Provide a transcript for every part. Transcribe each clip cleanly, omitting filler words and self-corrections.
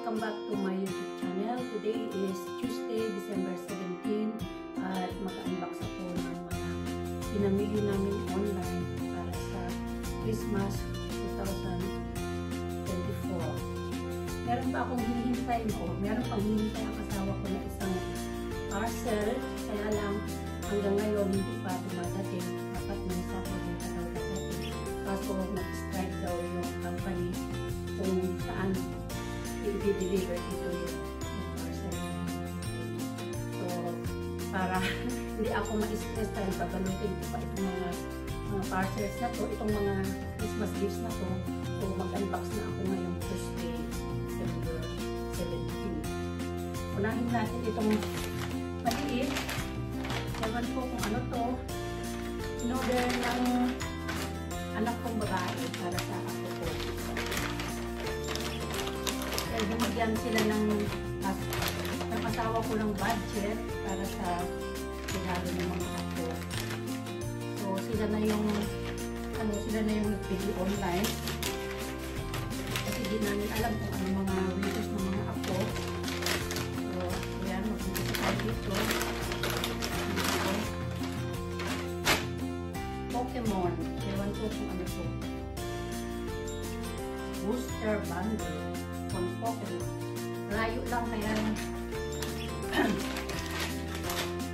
Welcome back to my YouTube channel. Today is Tuesday, December 17 at mag-unbox ako ng mga pinamili namin online para sa Christmas 2024. Meron pa akong hinihintay meron pang hinihintay ang asawa ko na isang parcel, kaya lang hanggang ngayon hindi pa dumadating. Dapat may Saturday pa daw dadating. Kaso nag-strike daw yung company kung saan i-deliver ito yung parcel. So, para hindi ako ma-stress dahil babalutin ko pa itong mga parcels na to, itong mga Christmas gifts na to. So, mag-unbox na ako ngayong Tuesday, December 17. Unahin natin itong maliit. Ewan ko kung ano to. In-order ng anak kong babae para sa ako ko. Binigyan sila ng asawa ko ng budget para sa regalo ng mga apo. So sila na yung nagpili online. Kasi di namin alam kung ano mga wishes ng mga apo. So ayan, magpili tayo dito. Pokemon. Ewan ko kung ano to. Booster bundle. Pokemon. Layo lang kaya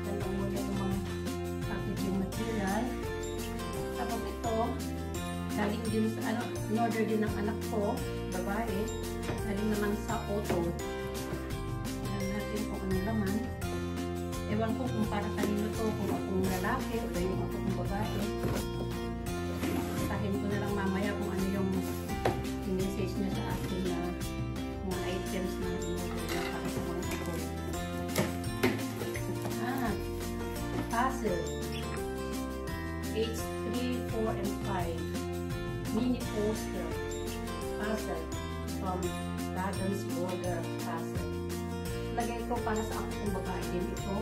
ganito muna yung mga packaging material. Tapos ito galing din sa in-order din ng anak ko, babae. Galing naman sa auto. Tignan natin kung anong laman. Ewan ko kung para kanino to, kung akong lalaki o yung ako kong babae. Tahin ko na lang mamaya kung ano yung message niya sa akin na mga items na in-order para sa mga ako. Puzzle. Age 3, 4, and 5. Mini poster. Puzzle from Dragon's Border Puzzle. Lagay ko para sa ako kong babae din ito.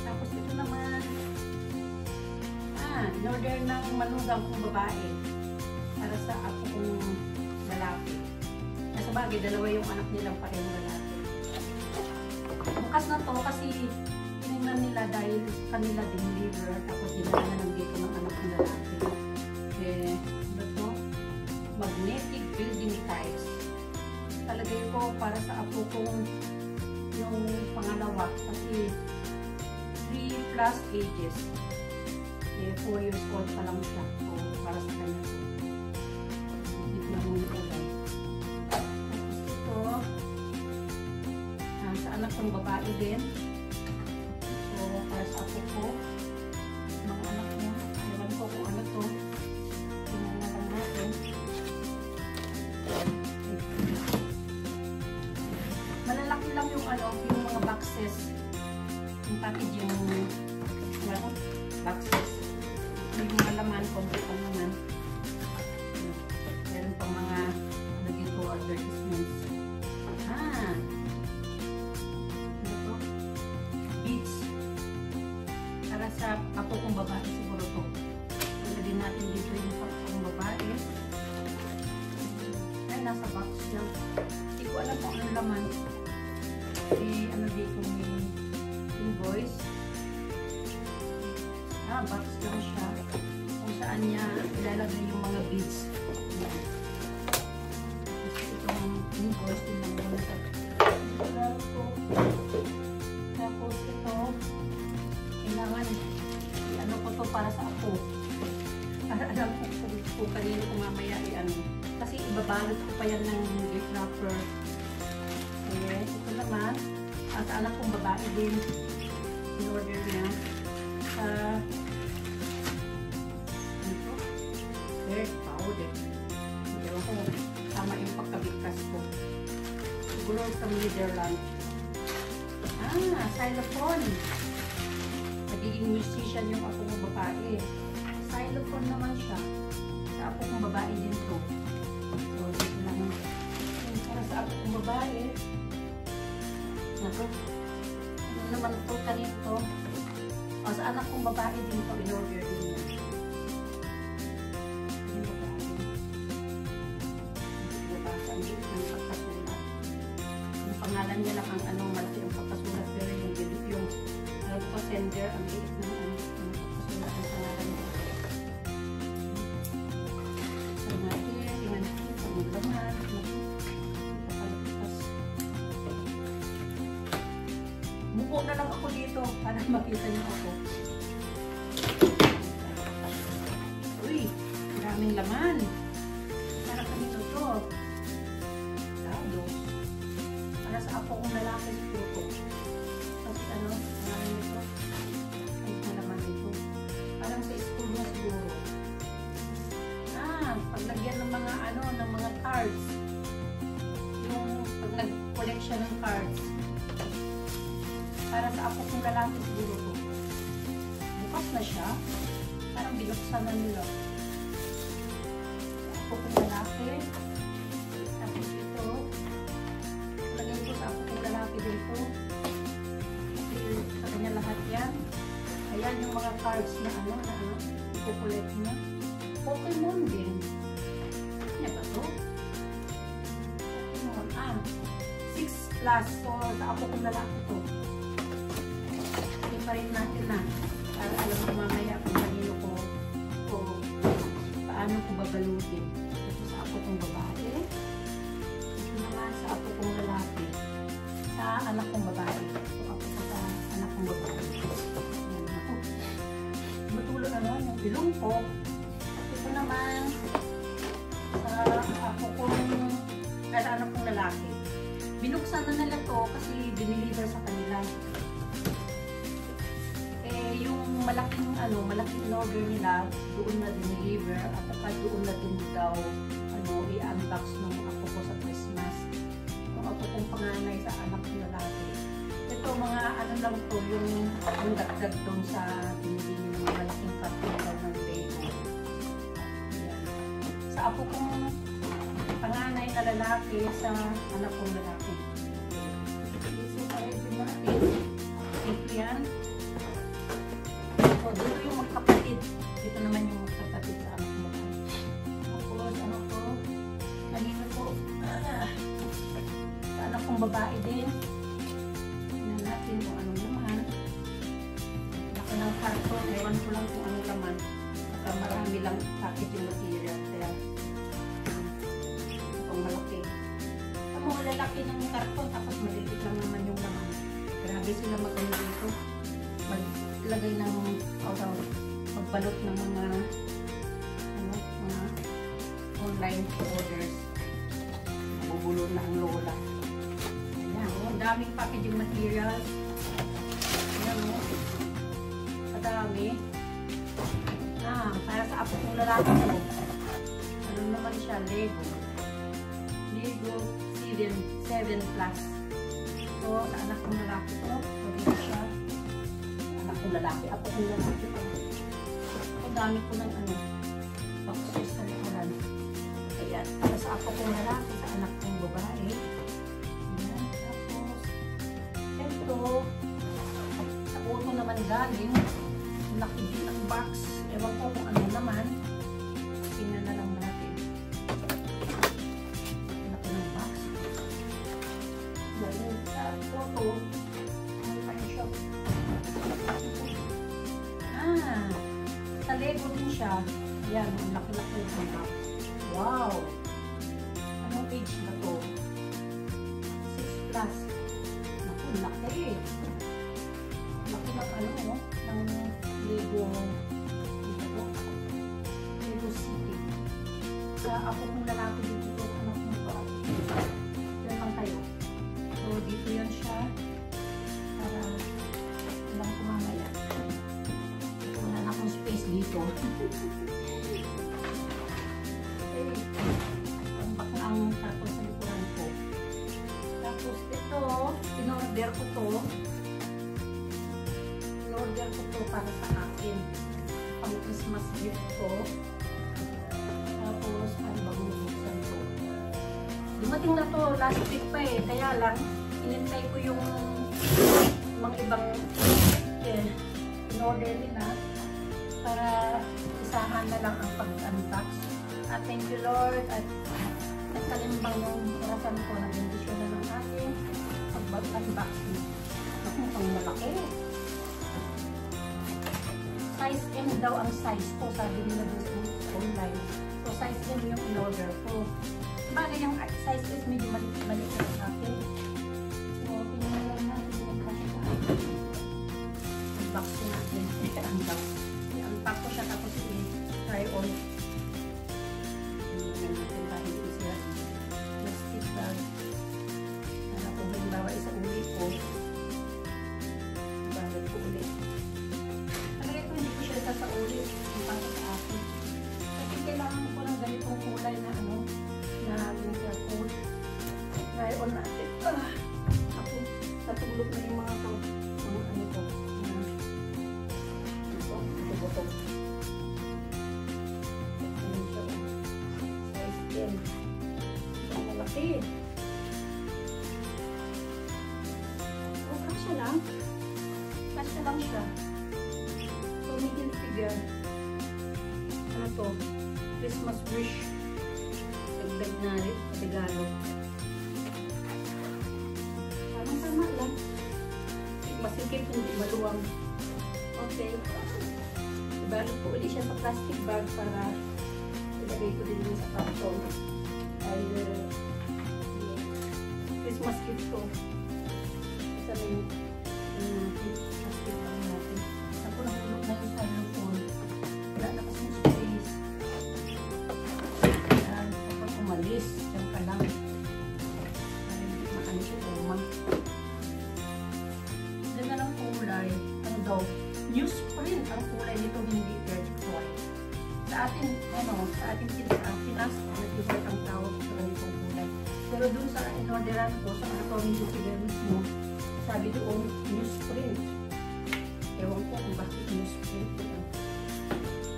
Tapos ito naman. In-order ng manugang kong babae para sa ako kong lalaki. Nasa bagay, dalawa yung anak nilang parehong lalaki. Bukas na to kasi tinignan nila dahil kanila din-deliver. Tapos dinala na lang dito ng anak ng lalaki. Ano to? Magnetic building tiles. Talagay ko para sa apo kong yung pangalawa. Kasi 3 plus ages. 4 years old pa lang siya. So, para sa kanya po. Dito na muna ulay. Tapos ito, sa anak kong babae din. So, para sa ako ko, mga anak niya. Ewan ko kung ano to. Tingnan na lang natin. Malalaki lang yung yung mga boxes. Yung packaging, boxes. Yung mga laman, complete lang naman. Meron pang mga dito, advertisements. Ano to? Beats. Para sa ako kong babae siguro to. Pagdating natin dito yung ako kong babae. Ay, nasa box lang. Hindi ko alam kung ano laman. Ano dito may invoice. Box lang siya. Kung saan niya ilalagay yung mga beads. Itong invoice din lang muna sa ko. Tapos ito, kailangan ano ko to para sa ako. Para alam ko kung kanino ko mamaya kasi ibabalot ko pa yan ng gift wrapper. Okay, ito naman. At anak kong babae din. In-order niya. Hair powder. Hindi ako tama yung pagkabigkas ko. Siguro sa Netherlands. Xylophone. Nagiging musician yung ako kong babae. Xylophone naman siya. Sa ako kong babae din to. So, dito lang. Para sa ako kong babae. Ano naman ito kanito. Sa anak kong babae din ito, in-order din niya. ang liit ng pagkasulat. Yung pangalan niya lang ang ano, malaki ang pagkasulat, pero yung sender, ang liit ng ano, ng pagkasulat ang pangalan niya. So natin, tingnan natin sa mga laman. Mupo na lang ako dito para makita niyo ako. Uy, maraming laman. Para kanino to? Dados. Para sa apo kong lalaki siguro to. Kasi ano, maraming ito. Ay, ang laman ito. Parang sa school na siguro. Paglagyan ng mga ano, ng mga cards. Yung pag nag-collect siya ng cards. Para sa apo kong lalaki siguro to. Bukas na siya. Parang binuksan na nila. Apo kong lalaki. Tapos ito. Lagyan ko sa apo kong lalaki dito. Kasi sa kanya lahat yan. Ayan yung mga cards na ano, na ano, ipo-collect niya. Pokemon din. Ano ba to? Pokemon. 6 plus. So, sa apo kong lalaki to. Pa rin natin na para alam ko mamaya kung kanino ko paano ko babalutin. Ito sa apo kong babae, ito naman sa apo kong lalaki, sa anak kong babae. Ito ako sa anak kong babae. Yan ako. Matulo naman yung ilong ko. Ito naman sa apo kong anak kong lalaki. Binuksan na nila to kasi diniliver sa kanila. Yung malaking ano, malaking order nila doon na diniliver at saka doon na din daw ano, i-unbox nung ako ko sa Christmas. Yung ako kong panganay sa anak ng lalaki. Ito mga ano lang to, yung dagdag doon sa binili ng malaking carton daw ng Lego. Sa ako kong panganay na lalaki sa anak kong lalaki. So, parehin natin. Ito yan. So, dito yung magkapatid. Dito naman yung magkapatid sa anak mo. Tapos, ano ko? Kanina po. Sa anak kong babae din. Tingnan natin kung anong laman. Laki ng karton. Ewan ko lang kung anong laman. Saka marami lang package yung material. Kaya, itong malaki. Ang mga lalaki ng karton. Tapos maliit lang naman yung laman. Grabe sila magano dito. Maglagay ng magbalot ng mga ano, mga online orders. Bubulo na ang lola. Ayan, ang daming packaging materials. Ayan o. Kadami. Para sa apo kong lalaki ko. Ano naman siya? Lego. Lego 7 plus. So, sa anak kong lalaki ko, sabi siya. Kung lalaki, ako kung lalaki pa. Ang dami ko ng ano, boxes sa likuran. Ayan, para sa ako kong lalaki, sa anak kong babae. Ayan, tapos, ito, sa auto naman galing, laki din ang box. Ewan ko kung ano naman. Tingnan na lang natin. Laki ng box. Galing sa auto. Sa Lego din siya. Ayan, ang laki-laki ng box. Wow! Anong page na to? 6 plus. Naku, laki. Laki ng ano, ng Lego. Lego City. Sa ako kong lalaki dito, anak mo ba? Yan lang kayo. So, dito yan siya. Para lang kumamaya. Ito na akong space dito. Tambak na ang karton sa likuran ko. Tapos ito, in-order ko to. In-order ko to para sa akin. Pang Christmas gift ko. Tapos, ano ba bubuksan ko? Dumating na to last week pa eh. Kaya lang, inintay ko yung mga ibang in-order nila para isahan na lang ang pag-unbox. Thank you Lord at nagkalimbang yung orasan ko na bendisyon na ng ating pag-unboxing. Ako, ang malaki. Size M daw ang size ko, sabi nila doon online. So, size M yung in-order ko. Bagay yung size is medyo maliit sa akin. So, tingnan lang natin yung unboxing natin. I-unbox. I-unpack ko siya tapos i-try on. Tingnan natin dahil siya plastic bag. Ano kung halimbawa isa uli ko. Bagay ko ulit. Talaga ito hindi ko siya sasauli. Ang para sa akin. Kasi kailangan ko ng ganitong kulay na ano. Na winter coat. Try on natin. Ako, natulog na yung mga ano ko. Ito. Ano siya? Size 10. Ang malaki. Kasya lang. Kasya lang siya. So, medium figure. Ano to? Christmas wish. Dagdag na rin. Regalo. Parang tama lang. Masikip, hindi maluwang. Okay. Ibalot ko ulit siya sa plastic bag para ilagay ko din sa karton. Ay, Christmas gift ko. Isa na yung plastic bag natin. Ako nahulog na yung styrofoam. Wala na kasing space. Ayan, kapag umalis, dyan ka lang. Ay, maano siya uma. Ganda ng kulay. Ano daw? Newsprint ang kulay nito, hindi earthquake. Sa ating, sa ating Pinas, nag-iwag ang tawag sa ganitong kulay. Pero dun sa inorderan ko, sa Atomic Figure mismo, sabi doon, newsprint. Ewan ko kung bakit newsprint.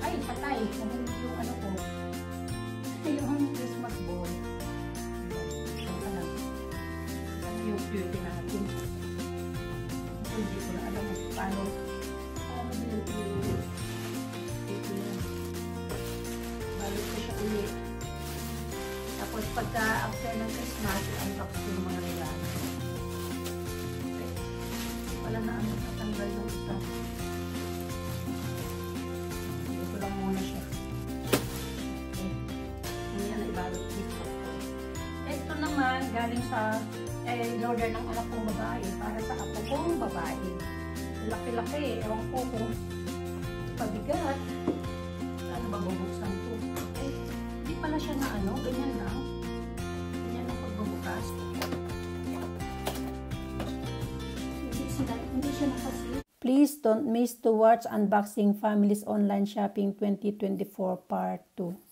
Ay, patay. Nahulog yung ano ko. Yung Christmas ball. Ito ka lang. Ano yung beauty natin? Hindi ko na alam paano balot ko siya ulit. Tapos pagka after ng Christmas, unbox ko yung mga regalo. Okay. Wala na ano, natanggal yung isa. Ito lang muna siya. Okay. Ngayon na ibalot dito. Ito naman, galing sa in-order ng anak kong babae para sa apo kong babae. Laki-laki. Ewan ko kung pabigat. Ano ba bubuksan to? Eh, di pala siya na ano. Ganyan lang. Ganyan ang pagbubukas. Hindi siya nakasip. Please don't miss to watch Unboxing Families Online Shopping 2024 Part 2.